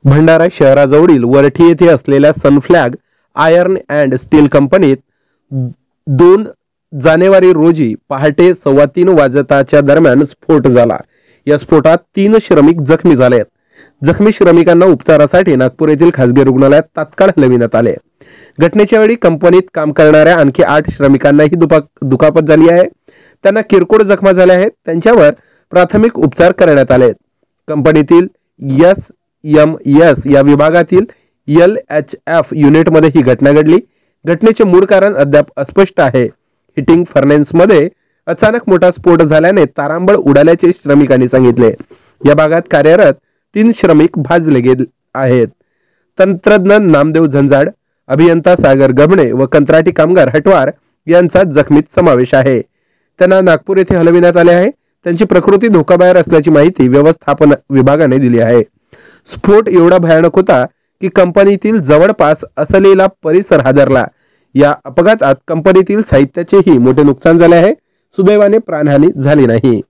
भंडारा शहराजवळील वरठी येथे असलेल्या सनफ्लॅग आयर्न अँड स्टील कंपनीत 2 जानेवारी रोजी पहाटे 3:15 वाजताच्या दरम्यान स्फोट झाला। या स्फोटात 3 श्रमिक जखमी झाले आहेत। जखमी श्रमिकांना उपचारासाठी नागपूर येथील खासगी रुग्णालयात तात्काळ हलविण्यात आले। घटनेच्या वेळी कंपनीत काम करणाऱ्या आणखी 8 श्रमिकांनाही दुखापत झाली आहे। त्यांना किरकोळ जखमा झाल्या आहेत। त्यांच्यावर प्राथमिक उपचार करण्यात आले आहेत। कंपनीतील SMS या विभागातील LHF युनिटमध्ये ही घटना घडली। घटनेचे मूळ कारण अद्याप अस्पष्ट आहे। हिटिंग फर्नेसमध्ये अचानक मोठा स्फोट झाल्याने तारांबळ उडाल्याचे श्रमिकांनी सांगितले। या भागात कार्यरत 3 श्रमिक भाजले गेले आहेत। तंत्रज्ञ नामदेव झंजाड, अभियंता सागर गबणे व कंत्राटी कामगार हटवार यांचा जखमीत समावेश आहे। त्यांना नागपूर येथे हलविण्यात आले आहे। त्यांची प्रकृती धोकाबाहेर असल्याची माहिती व्यवस्थापन विभागाने दिली आहे। स्फोट एवढा भयानक होता की कंपनीतील जवळपास असलेला परिसर हादरला। या अपघातात कंपनीतील साहित्याचेही मोठे नुकसान झाले आहे। सुदैवाने प्राणहानी झाली नाही।